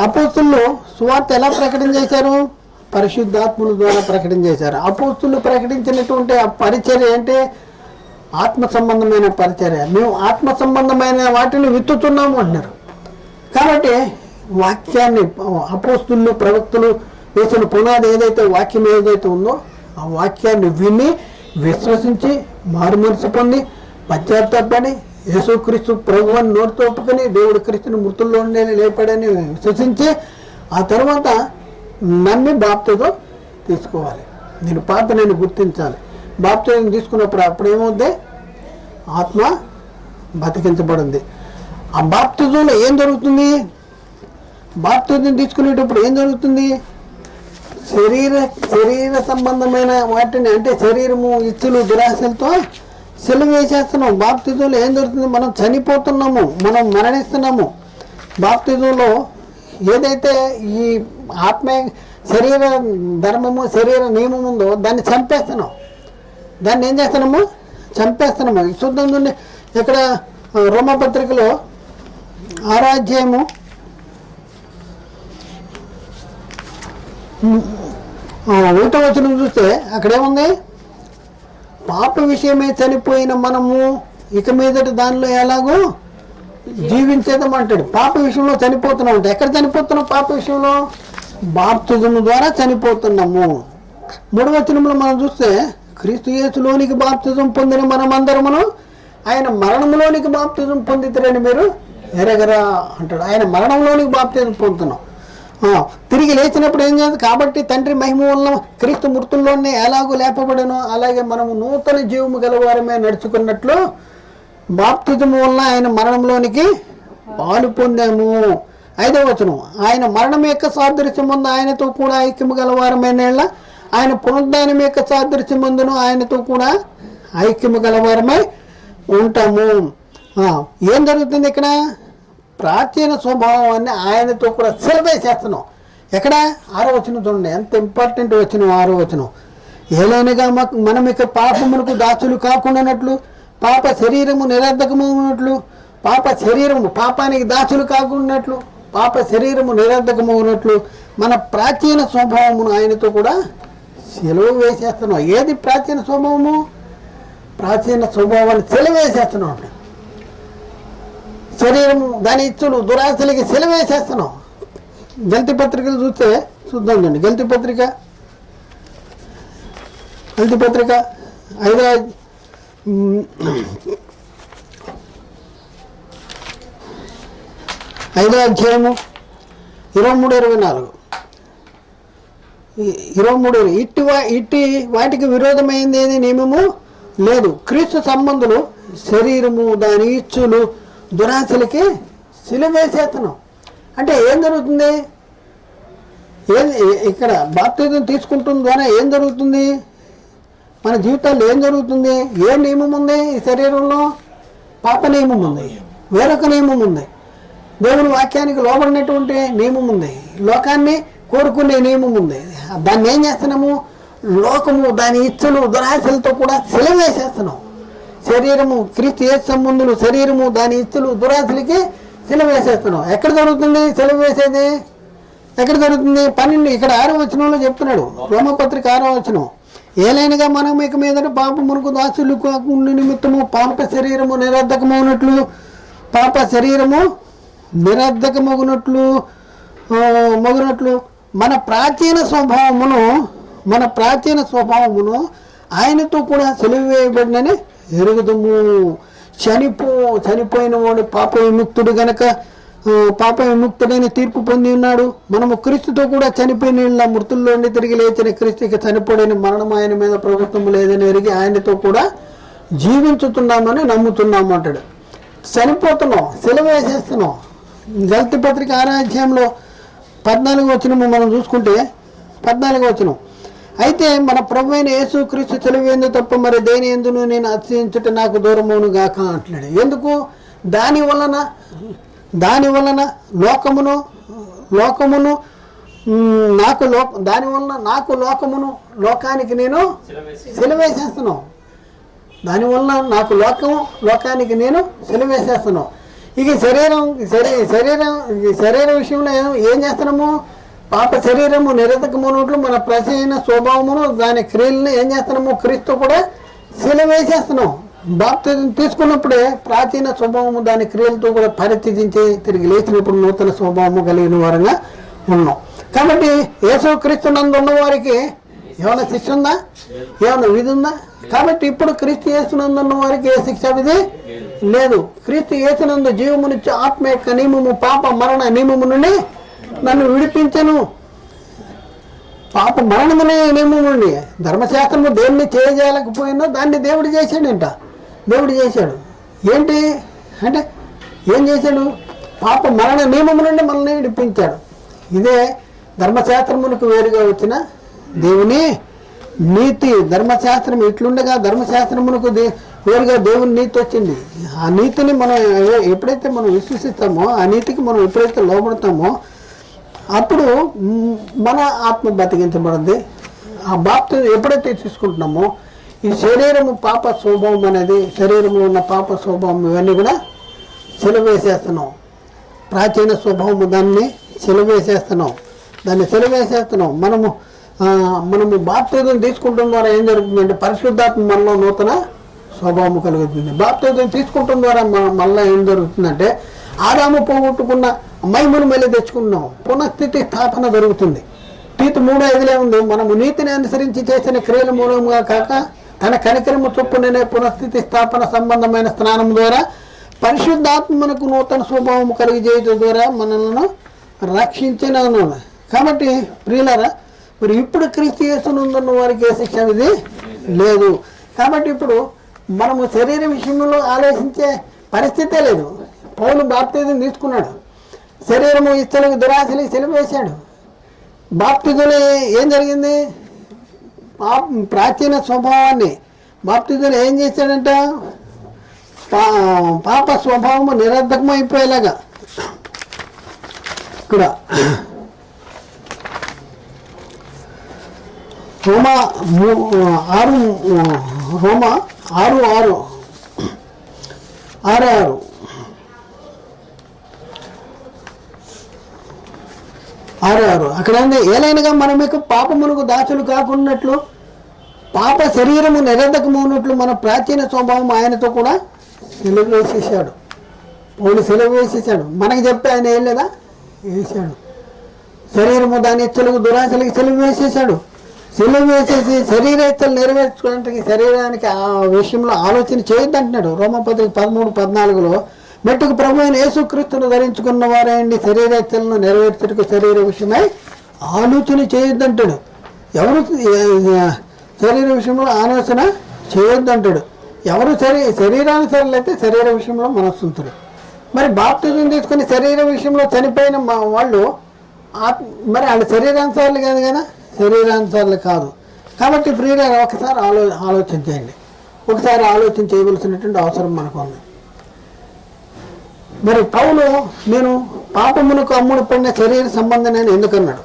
అపోస్తులు సువార్త ఎలా ప్రకటన చేశారు? పరిశుద్ధాత్ముల ద్వారా ప్రకటన చేశారు. అపోస్తులు ప్రకటించినటువంటి ఆ పరిచర్య అంటే ఆత్మ సంబంధమైన పరిచర్య. మేము ఆత్మ సంబంధమైన వాటిని విత్తుతున్నాము అంటున్నారు. కాబట్టి వాక్యాన్ని అపోస్తులు ప్రవక్తలు వేసిన పునాది ఏదైతే వాక్యం ఏదైతే ఉందో ఆ వాక్యాన్ని విని విశ్వసించి మారు మనసు పొంది పశ్చాత్తాపడి యేసుక్రీస్తు ప్రభువుని నోటితో ఒప్పుకొని దేవుడు క్రీస్తుని మృతుల్లో లేపాడని విశ్వసించి ఆ తర్వాత నమ్మి బాప్తిజం తీసుకోవాలి. నేను పాపని గుర్తించాలి. బాప్తిజం తీసుకున్నప్పుడు అప్పుడేమవుద్ది? ఆత్మ బతికించబడింది. ఆ బాప్తిజంలో ఏం జరుగుతుంది? బాప్తిజం తీసుకునేటప్పుడు ఏం జరుగుతుంది? శరీర సంబంధమైన వాటిని అంటే శరీరము, ఇచ్చులు, దురాశలతో సెలవు వేసేస్తున్నాం. బాప్తిజంలో ఏం జరుగుతుంది? మనం చనిపోతున్నాము, మనం మరణిస్తున్నాము. బాప్తిజంలో ఏదైతే ఈ ఆత్మ శరీర ధర్మము, శరీర నియమం ఉందో దాన్ని చంపేస్తున్నాం. దాన్ని ఏం చేస్తున్నాము? చంపేస్తున్నాము. చూద్దాం చూడండి, ఇక్కడ రోమపత్రికలో 6వ అధ్యాయము 1వ వచనం చూస్తే అక్కడేముంది? పాప విషయమే చనిపోయిన మనము ఇక మీదటి దానిలో ఎలాగో జీవించేదమంటాడు. పాప విషయంలో చనిపోతున్నాం అంటే ఎక్కడ చనిపోతున్నాం? పాప విషయంలో బాప్తిజము ద్వారా చనిపోతున్నాము. 3వ వచనంలో మనం చూస్తే క్రీస్తు యేసులోనికి బాప్తిజం పొందిన మనమందరమును ఆయన మరణంలోనికి బాప్తిజం పొందితరని మీరు ఎరగరా అంటాడు. ఆయన మరణంలోనికి బాప్తిజం పొందుతున్నాం. తిరిగి లేచినప్పుడు ఏం చేయాలి? కాబట్టి తండ్రి మహిమ వలన క్రీస్తు మృతుల్లోనే ఎలాగో లేపబడను అలాగే మనము నూతన జీవము గలవారమే నడుచుకున్నట్లు బాప్తిజము వలన ఆయన మరణంలోనికి పాలు పొందాము. 5వ వచనం, ఆయన మరణం యొక్క సాదృశ్యం ముందు ఆయనతో కూడా ఐక్యము గలవారమైన ఆయన పునరుద్ధానం యొక్క సాదృశ్యం ముందును ఆయనతో కూడా ఐక్యము గలవారమై ఉంటాము. ఏం జరుగుతుంది ఇక్కడ? ప్రాచీన స్వభావాన్ని ఆయనతో కూడా సెలవేసేస్తున్నాం. ఎక్కడ? 6వ వచనం చూడండి, ఎంత ఇంపార్టెంట్ వచనం 6వ వచనం. ఏలైనగా మనం ఇక పాపములకు దాసులు కాకుండానట్లు, పాప శరీరము నిరర్ధకము ఉన్నట్లు, పాప శరీరము పాపానికి దాసులు కాకుండానట్లు, పాప శరీరము నిరర్ధకము ఉన్నట్లు మన ప్రాచీన స్వభావమును ఆయనతో కూడా సెలవు వేసేస్తున్నాం. ఏది ప్రాచీన స్వభావము? ప్రాచీన స్వభావాన్ని సెలవేసేస్తున్నాం. శరీరము దాని ఇచ్చులు దురాశలకి సెలవేసేస్తున్నాం. గల్తీ పత్రికలు చూస్తే చూద్దాం అండి. గల్తీ పత్రిక 5వ అధ్యాయము 23-24 ఇట్టి వాటికి విరోధమైంది ఏది నియమము లేదు. క్రీస్తు సంబంధులు శరీరము దాని ఇచ్చులు దురాశలకి సిలువేసేస్తున్నాం. అంటే ఏం జరుగుతుంది? ఇక్కడ బాప్తిజం తీసుకుంటున్న ద్వారా ఏం జరుగుతుంది? మన జీవితాల్లో ఏం జరుగుతుంది? ఏ నియమం ఉంది ఈ శరీరంలో? పాప నియమం ఉంది, వేరొక నియమం ఉంది, దేవుని వాక్యానికి లోబడినటువంటి నియమం ఉంది, లోకాన్ని కోరుకునే నియమం ఉంది. దాన్ని ఏం చేస్తున్నాము? లోకము దాని ఇచ్చలు దురాశలతో కూడా సిలువేసేస్తున్నాం. శరీరము క్రీస్తు యేసు సంబంధులు, శరీరము దాని ఇచ్చలు దురాశలకి సిలువేసేస్తున్నాం. ఎక్కడ జరుగుతుంది సిలువేసేది? ఎక్కడ జరుగుతుంది? 12 ఇక్కడ 6వ వచనంలో చెప్తున్నాడు, రోమపత్రిక 6వ వచనం. ఏలైనగా మనం ఇక మీదట పాపమునకు దాసులు కాకుండా నిమిత్తము పాప శరీరము నిరర్ధకమవునట్లు మగునట్లు మన ప్రాచీన స్వభావమును ఆయనతో కూడా సిలువ వేయబడినని ఎరుగుదము. చనిపోయిన వాడు పాప విముక్తుడైన తీర్పు పొంది ఉన్నాడు. మనము క్రీస్తుతో కూడా చనిపోయిన మృతుల్లోని తిరిగి లేచిన క్రీస్తుకి చనిపోయిన మరణం ఆయన మీద ప్రభుత్వం లేదని ఎరిగి ఆయనతో కూడా జీవించుతున్నామని నమ్ముతున్నాము అంటాడు. చనిపోతున్నాం, సిలువ వేసేస్తున్నాం. గలతీ పత్రిక 6వ అధ్యాయంలో 14వ వచనము మనం చూసుకుంటే 14వ వచనం, అయితే మన ప్రభువైన యేసు క్రీస్తు సిలువేందు తప్ప మరి దేని ఎందును నేను అతిశయించుట నాకు దూరమును గాక అంటున్నాడు. ఎందుకు? దాని వలన లోకానికి నేను సిలువేసేస్తున్నాను. దానివల్ల నాకు లోకానికి నేను సిలువేసేస్తున్నాను. ఇక శరీర విషయంలో ఏం చేస్తున్నాము? పాప శరీరము నిరర్ధకమైనట్లు మన ప్రాచీన స్వభావమును దాని క్రియలను ఏం చేస్తున్నాము? క్రీస్తు కూడా సిలువేసేస్తున్నాం. బాప్తిజం తీసుకున్నప్పుడే ప్రాచీన స్వభావము దాని క్రియలతో కూడా పరిత్యజించి తిరిగి లేచినప్పుడు నూతన స్వభావము కలిగిన వారంగా ఉన్నాం. కాబట్టి యేసు క్రీస్తు నందు ఉన్న వారికి ఏమైనా శిక్ష ఉందా? ఏమైనా విధి ఉందా? కాబట్టి ఇప్పుడు క్రీస్తు యేసునందు ఉన్న వారికి ఏ శిక్ష విధి లేదు. క్రీస్తు యేసునందు జీవమునిచ్చే ఆత్మ యొక్క నియమము పాప మరణ నియమము నుండి నన్ను విడిపించను. పాప మరణమనే నియమం నుండి ధర్మశాస్త్రము దేన్ని చేయజేయలేకపోయినా దాన్ని దేవుడు చేశాడంట. దేవుడు చేశాడు. ఏంటి అంటే ఏం చేశాడు? పాప మరణ నియమము నుండి మనల్ని విడిపించాడు. ఇదే ధర్మశాస్త్రమునకు వేరుగా వచ్చిన దేవుని నీతి. ధర్మశాస్త్రం ఇట్లుండగా ధర్మశాస్త్రమునకు వేరుగా దేవుని నీతి వచ్చింది. ఆ నీతిని మనం ఎప్పుడైతే మనం విశ్వసిస్తామో, ఆ నీతికి మనం ఎప్పుడైతే లోబడతామో అప్పుడు మన ఆత్మ బతికించబడింది. ఆ బాప్తి ఎప్పుడైతే తీసుకుంటున్నామో ఈ శరీరము పాప స్వభావం అనేది, శరీరంలో ఉన్న పాప స్వభావం ఇవన్నీ కూడా సిలువేసేస్తున్నాం. ప్రాచీన స్వభావము దాన్ని సిలువేసేస్తున్నాం. మనము బాప్తిజం తీసుకుంటున్న ద్వారా ఏం జరుగుతుందంటే పరిశుద్ధాత్మ మనలో నూతన స్వభావం కలుగుతుంది. బాప్తిజం తీసుకుంటున్న ద్వారా మళ్ళీ ఏం జరుగుతుందంటే ఆదాము పోగొట్టుకున్న మహిమను మళ్ళీ తెచ్చుకున్నాం. పునఃస్థితి స్థాపన జరుగుతుంది. తీతు 3:5 ఉంది, మనము నీతిని అనుసరించి చేసిన క్రియల మూలంగా కాక తన కనికరము చొప్పుననే పునఃస్థితి స్థాపన సంబంధమైన స్నానం ద్వారా పరిశుద్ధాత్మకు నూతన స్వభావం కలిగజేయడం ద్వారా మనల్ని రక్షించినాను. కాబట్టి ప్రియులారా, మరి ఇప్పుడు క్రీస్తు యేసునందున్న వారికి ఏ శిక్ష విధి లేదు. కాబట్టి ఇప్పుడు మనము శరీర విషయంలో ఆలోచించే పరిస్థితే లేదు. పౌలు బాప్తిజం తీసుకున్నాడు, శరీరము ఇచ్చలకు దురాశలు సిలువేశాడు. బాప్తిజంలో ఏం జరిగింది? ప్రాచీన స్వభావాన్ని బాప్తిజంలో ఏం చేశాడంట? పాప స్వభావము నిరర్ధకం అయిపోయేలాగా. ఇక్కడ రోమా 6:6 అక్కడ ఉంది, ఏలైనగా మనం ఇక పాపమునకు దాసులు కాకున్నట్లు పాప శరీరము నిరర్ధకమవునట్లు మన ప్రాచీన స్వభావం ఆయనతో కూడా సెలవు వేసేసాడు. పౌలు సెలవు వేసేసాడు. మనకి చెప్తే ఆయన ఏం లేదా వేసాడు. శరీరము దాని ఇచ్చలకు దురాశలకి సెలవు వేసేసాడు. సెలవు వేసేసి శరీరేచ్చలు నెరవేర్చుకోవడానికి శరీరానికి ఆ విషయంలో ఆలోచన చేయొద్దంటున్నాడు. రోమపత్రిక 13:14 మెట్టుకు ప్రభు అయిన యేసుక్రీస్తును ధరించుకున్న వారైండి శరీరేచ్చలను నెరవేర్చుటకు శరీర విషయమై ఆలోచన చేయొద్దంటాడు. ఎవరు శరీర విషయంలో ఆలోచన చేయొద్దంటాడు. ఎవరు శరీరానుసరులు అయితే శరీర విషయంలో మనస్సుంతుడు. మరి బాప్తిజం తీసుకుని శరీరం విషయంలో చనిపోయిన వాళ్ళు మరి వాళ్ళ శరీరానుసార్లు కాదు కదా, శరీరానుసార్లు కాదు. కాబట్టి ప్రియులారా ఒకసారి ఆలోచన చేయండి, ఒకసారి ఆలోచన చేయవలసినటువంటి అవసరం మనకు ఉంది. మరి పౌలు నేను పాపమునకు అమ్ముడు పడిన శరీర సంబంధం ఎందుకన్నాడు?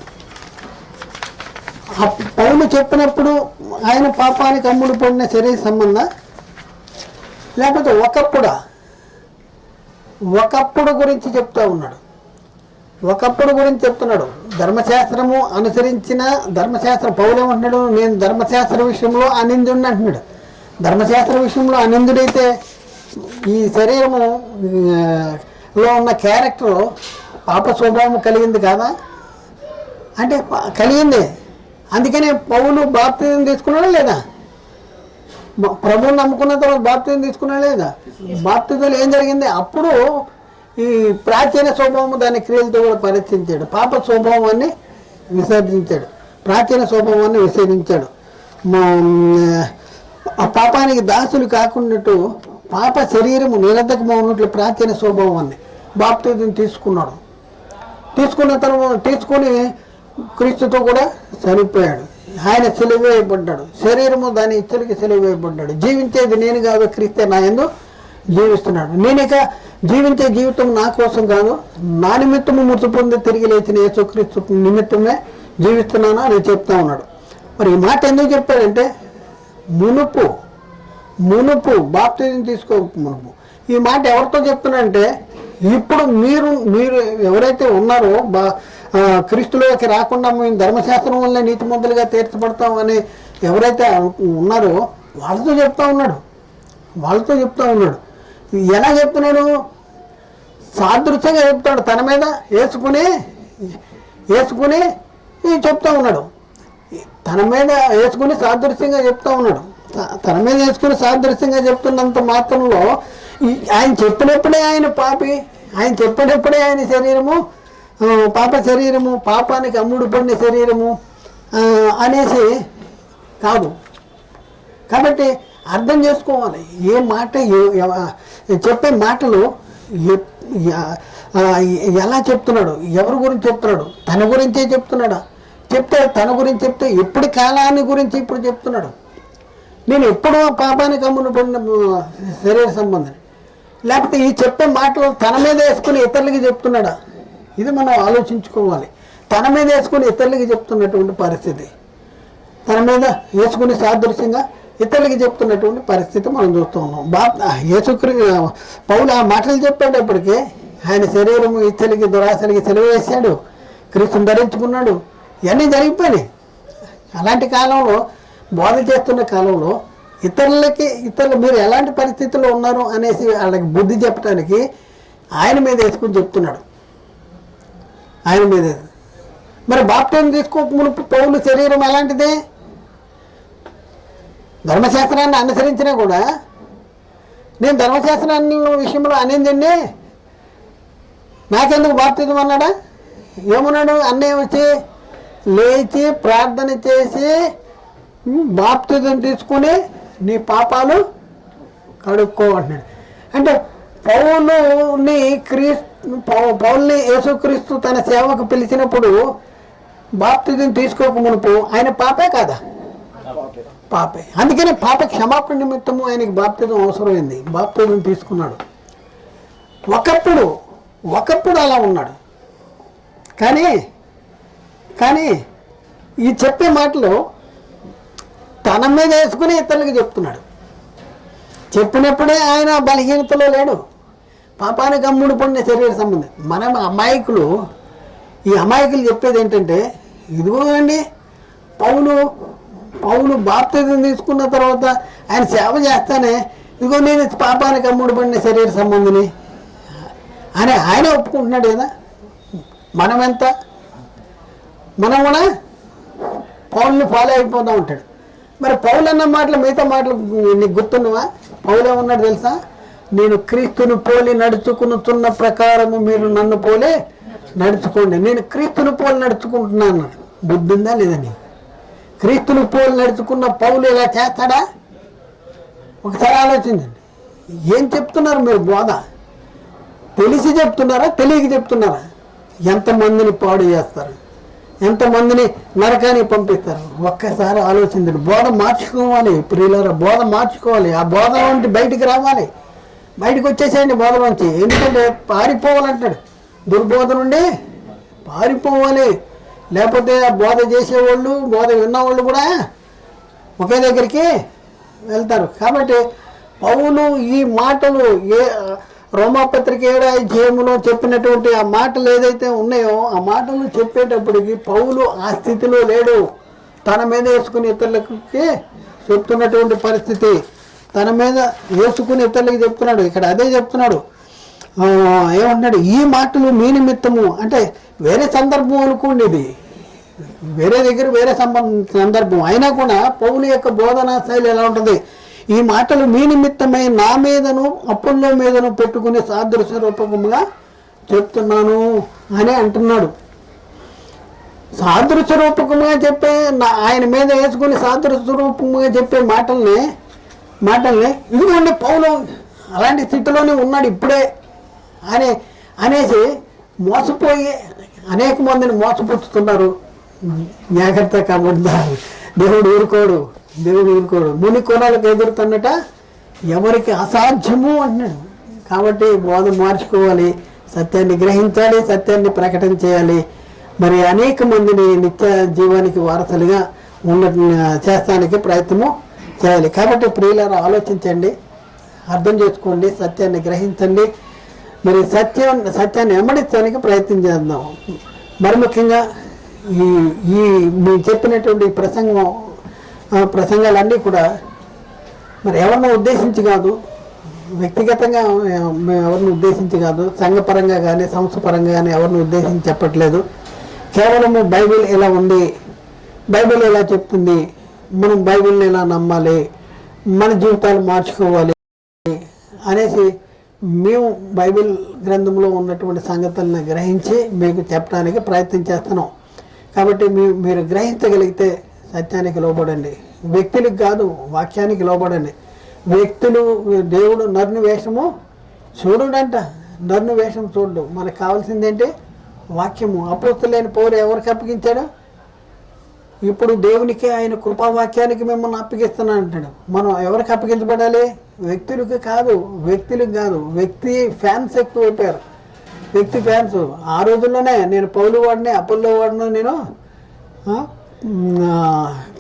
పౌలు చెప్పినప్పుడు ఆయన పాపానికి అమ్ముడు పడిన శరీర సంబంధం, లేకపోతే ఒకప్పుడు గురించి చెప్తా ఉన్నాడు, ఒకప్పుడు గురించి చెప్తున్నాడు. ధర్మశాస్త్రము అనుసరించిన పౌలు ఏమంటున్నాడు? నేను ధర్మశాస్త్ర విషయంలో అనిందుడిని అంటున్నాడు. ధర్మశాస్త్ర విషయంలో అనిందుడైతే ఈ శరీరము లో ఉన్న క్యారెక్టర్ పాప స్వభావం కలిగింది కాదా అంటే కలిగింది. అందుకనే పౌలు బాప్తిజం తీసుకున్నాడా లేదా? ప్రభువుని నమ్ముకున్న తర్వాత బాప్తిజం తీసుకున్నాడా లేదా? బాప్తిజంలో ఏం జరిగింది? అప్పుడు ఈ ప్రాచీన స్వభావం దాని క్రియలతో కూడా పరీక్షించాడు, పాప స్వభావాన్ని విసర్జించాడు, ప్రాచీన స్వభావాన్ని విసర్జించాడు. ఆ పాపానికి దాసులు కాకున్నట్టు పాప శరీరము నిరర్ధకమవునట్లు ప్రాచీన స్వభావాన్ని బాప్తిజం తీసుకున్నాడు. తీసుకున్న తర్వాత తీసుకొని క్రీస్తుతో కూడా చనిపోయాడు. ఆయన సిలువ వేయబడ్డాడు, శరీరము దాని ఇచ్చలకి సిలువ వేయబడ్డాడు. జీవించేది నేను కాదు, క్రీస్తే నా యందు జీవిస్తున్నాడు. నేనిక జీవించే జీవితం నా కోసం కాదు, నా నిమిత్తము మృతి పొంది తిరిగి లేచిన యేసుక్రీస్తు నిమిత్తమే జీవిస్తున్నాను అని చెప్తా ఉన్నాడు. మరి ఈ మాట ఎందుకు చెప్పాడంటే మునుపు బాప్తిజం తీసుకో మునుపు. ఈ మాట ఎవరితో చెప్తున్నాడంటే ఇప్పుడు మీరు ఎవరైతే ఉన్నారో క్రీస్తులోకి రాకుండా మేము ధర్మశాస్త్రం వల్ల నీతిమంతులుగా తీర్చబడతామని ఎవరైతే ఉన్నారో వాళ్ళతో చెప్తా ఉన్నాడు. ఎలా చెప్తున్నాడు? సాదృశ్యంగా చెప్తాడు. తన మీద వేసుకుని చెప్తా ఉన్నాడు. తన మీద వేసుకుని సాదృశ్యంగా చెప్తా ఉన్నాడు. తన మీద వేసుకుని సాదృశ్యంగా చెప్తున్నంత మాత్రంలో ఆయన చెప్పినప్పుడే ఆయన పాపి, ఆయన చెప్పినప్పుడే ఆయన శరీరము పాప శరీరము, పాపానికి అమ్ముడు పడిన శరీరము అనేసి కాదు. కాబట్టి అర్థం చేసుకోవాలి ఏ మాట చెప్పే మాటలు ఎలా చెప్తున్నాడు, ఎవరి గురించి చెప్తున్నాడు, తన గురించే చెప్తున్నాడా? తన గురించి చెప్తే ఎప్పుడు కాలాన్ని గురించి ఇప్పుడు చెప్తున్నాడు. నేను ఎప్పుడూ పాపానికి అమ్ముడు పడిన శరీర సంబంధం, లేకపోతే ఈ చెప్పే మాటలు తన మీద వేసుకుని ఇతరులకి చెప్తున్నాడా? ఇది మనం ఆలోచించుకోవాలి. తన మీద వేసుకుని ఇతరులకి చెప్తున్నటువంటి పరిస్థితి, తన మీద వేసుకుని సాదృశ్యంగా ఇతరులకి చెప్తున్నటువంటి పరిస్థితి మనం చూస్తూ ఉన్నాం. పౌలు ఆ మాటలు చెప్పేటప్పటికీ ఆయన శరీరము ఇతరులకి దురాశలకి సెలవు వేశాడు, క్రీస్తుని ధరించుకున్నాడు, ఇవన్నీ జరిగిపోయినాయి. అలాంటి కాలంలో బోధ చేస్తున్న కాలంలో ఇతరులు మీరు ఎలాంటి పరిస్థితుల్లో ఉన్నారు అనేసి వాళ్ళకి బుద్ధి చెప్పడానికి ఆయన మీద వేసుకుని చెప్తున్నాడు. ఆయన మీద మరి బాప్తిజం తీసుకోక మునుపు పౌలు శరీరం ఎలాంటిదే? ధర్మశాస్త్రాన్ని అనుసరించినా కూడా నేను ధర్మశాస్త్రాన్ని విషయంలో అనేందండి నాకెందుకు బాప్తిజం అన్నాడా? ఏమన్నాడు? అన్నయ్య వచ్చి లేచి ప్రార్థన చేసి బాప్తిజం తీసుకుని నీ పాపాలు కడుక్కో అంటున్నాడు. అంటే పౌల్ని యేసుక్రీస్తు తన సేవకు పిలిచినప్పుడు బాప్తిజం తీసుకోక మునుపు ఆయన పాపే కాదా? పాపే. అందుకని పాప క్షమాపణ నిమిత్తము ఆయనకి బాప్తిజం అవసరమైంది, బాప్తిజం తీసుకున్నాడు. ఒకప్పుడు అలా ఉన్నాడు. కానీ ఈ చెప్పే మాటలు తన మీద వేసుకుని ఇతరులకి చెప్తున్నాడు. చెప్పినప్పుడే ఆయన బలహీనతలో లేడు, పాపానికి అమ్ముడు పడిన శరీర సంబంధం. మనం అమాయకులు చెప్పేది ఏంటంటే ఇదిగో అండి పౌలు బాప్తిజం తీసుకున్న తర్వాత ఆయన సేవ చేస్తానే ఇదిగో నేను పాపానికి అమ్ముడు పడిన శరీర సంబంధిని అని ఆయన ఒప్పుకుంటున్నాడు కదా. మనం కూడా పౌల్ని ఫాలో అయిపోతూ ఉంటాడు. మరి పౌలు అన్న మాటలు మిగతా మాటలు నీకు గుర్తున్నవా? పౌలు ఏమన్నాడు తెలుసా? నేను క్రీస్తును పోలి నడుచుకున్న ప్రకారము మీరు నన్ను పోలే నడుచుకోండి. నేను క్రీస్తును పోలి నడుచుకుంటున్నాను. బుద్ధి ఉందా లేదని? క్రీస్తును పోలి నడుచుకున్న పౌలు ఇలా చేస్తాడా? ఒకసారి ఆలోచించండి. ఏం చెప్తున్నారు మీరు? బోధ తెలిసి చెప్తున్నారా, తెలియక చెప్తున్నారా? ఎంతమందిని పాడు చేస్తారు, ఎంతమందిని నరకానికి పంపిస్తారు? ఒక్కసారి ఆలోచించండి. బోధ మార్చుకోవాలి ప్రియులారా, బోధ మార్చుకోవాలి. ఆ బోధ నుండి బయటికి రావాలి, బయటకు వచ్చేసేయండి బోధ నుంచి. ఎందుకంటే పారిపోవాలంటాడు, దుర్బోధ నుండి పారిపోవాలి. లేకపోతే బోధ చేసేవాళ్ళు, బోధ విన్నవాళ్ళు కూడా ఒకే దగ్గరికి వెళ్తారు. కాబట్టి పౌలు ఈ మాటలు రోమాపత్రిక 7:5 చెప్పినటువంటి ఆ మాటలు ఏదైతే ఉన్నాయో ఆ మాటలు చెప్పేటప్పటికి పౌలు ఆ స్థితిలో లేడు. తన మీద వేసుకుని ఇతరులకి చెప్తున్నటువంటి పరిస్థితి, తన మీద వేసుకుని ఇతరులకి చెప్తున్నాడు. ఇక్కడ అదే చెప్తున్నాడు. ఏమంటున్నాడు? ఈ మాటలు మీ నిమిత్తము, అంటే వేరే సందర్భం అనుకోండి, ఇది వేరే దగ్గర వేరే సందర్భం అయినా కూడా పౌలు యొక్క బోధనా శైలి ఎలా ఉంటుంది? ఈ మాటలు మీ నిమిత్తమై నా మీదను అప్పుల్లో మీదను పెట్టుకుని సాదృశ్య రూపముగా చెప్తున్నాను అని అంటున్నాడు. సాదృశ్య రూపకంగా చెప్పే ఆయన మీద వేసుకుని సాదృశ్య రూపంగా చెప్పే మాటల్ని ఇదిగోండి పౌలు అలాంటి స్థితిలోనే ఉన్నాడు ఇప్పుడే అనేసి మోసపోయి అనేక మందిని మోసపుచ్చుతున్నారు. జాగ్రత్త. కాబట్టి దేవుడు ఊరుకోడు. ముని కొనాలకు ఎదురుతున్నట ఎవరికి అసాధ్యము అంటున్నాడు. కాబట్టి బోధ మార్చుకోవాలి, సత్యాన్ని గ్రహించాలి, సత్యాన్ని ప్రకటన చేయాలి. మరి అనేక మందిని నిత్య జీవానికి వారసులుగా చేస్తానికి ప్రయత్నము చేయాలి. కాబట్టి ప్రియులారా, ఆలోచించండి, అర్థం చేసుకోండి, సత్యాన్ని గ్రహించండి. మరి సత్యాన్ని వెంబడించడానికి ప్రయత్నం చేద్దాం. మరి ముఖ్యంగా ఈ మీరు చెప్పినటువంటి ప్రసంగాలన్నీ కూడా మరి ఎవరిని ఉద్దేశించి కాదు, వ్యక్తిగతంగా ఎవరిని ఉద్దేశించి కాదు, సంఘపరంగా కానీ సంస్థపరంగా కానీ ఎవరిని ఉద్దేశించి చెప్పట్లేదు. కేవలము బైబిల్ ఎలా ఉంది, బైబిల్ ఎలా చెప్తుంది, మనం బైబిల్ని ఎలా నమ్మాలి, మన జీవితాలు మార్చుకోవాలి అనేసి మేము బైబిల్ గ్రంథంలో ఉన్నటువంటి సంగతులను గ్రహించి మీకు చెప్పడానికి ప్రయత్నం చేస్తున్నాం. కాబట్టి మీరు గ్రహించగలిగితే సత్యానికి లోబడండి. వ్యక్తులకు కాదు, వాక్యానికి లోబడండి. వ్యక్తులు, దేవుడు నరుని వేషము చూడుడంట, నరుని వేషం చూడు. మనకు కావాల్సింది ఏంటి? వాక్యము. అపోస్తలులైన పౌలు ఎవరికి అప్పగించాడు? ఇప్పుడు దేవునికి, ఆయన కృపావాక్యానికి మిమ్మల్ని అప్పగిస్తున్నా అంటాడు. మనం ఎవరికి అప్పగించబడాలి? వ్యక్తులకు కాదు. వ్యక్తి ఫ్యాన్స్ ఎక్కువైపోయారు. వ్యక్తి ఫ్యాన్స్. ఆ రోజుల్లోనే నేను పౌలు వాడిని, అపోల్లో వాడిని, నేను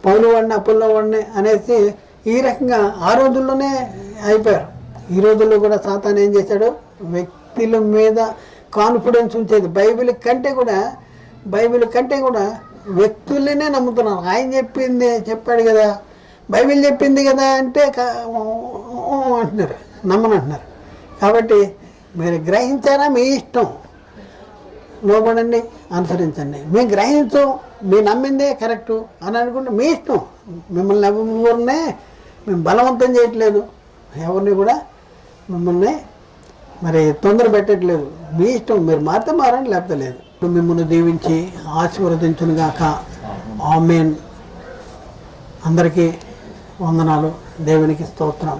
పౌలు వాడిని, అపోల్లో వాడిని అనేసి ఈ రకంగా ఆ రోజుల్లోనే అయిపోయారు. ఈ రోజుల్లో కూడా సాతాను ఏం చేశాడు? వ్యక్తుల మీద కాన్ఫిడెన్స్ ఉంచేది. బైబిల్ కంటే కూడా వ్యక్తులనే నమ్ముతున్నారు. ఆయన చెప్పాడు కదా, బైబిల్ చెప్పింది కదా అంటే అంటున్నారు, నమ్మనంటున్నారు. కాబట్టి మీరు గ్రహించారా? మీ ఇష్టం, లోబడండి, అనుసరించండి. మేము గ్రహించు, మీరు నమ్మిందే కరెక్టు అని అనుకుంటే మీ ఇష్టం. మిమ్మల్ని ఎవరినే మేము బలవంతం చేయట్లేదు, ఎవరిని కూడా మిమ్మల్ని మరి తొందర పెట్టట్లేదు. మీ ఇష్టం, మీరు మారితే మారండి, లేకపోతే లేదు. మిమ్మల్ని దీవించి ఆశీర్వదించునుగాక. ఆమేన్. అందరికీ వందనాలు. దేవునికి స్తోత్రం.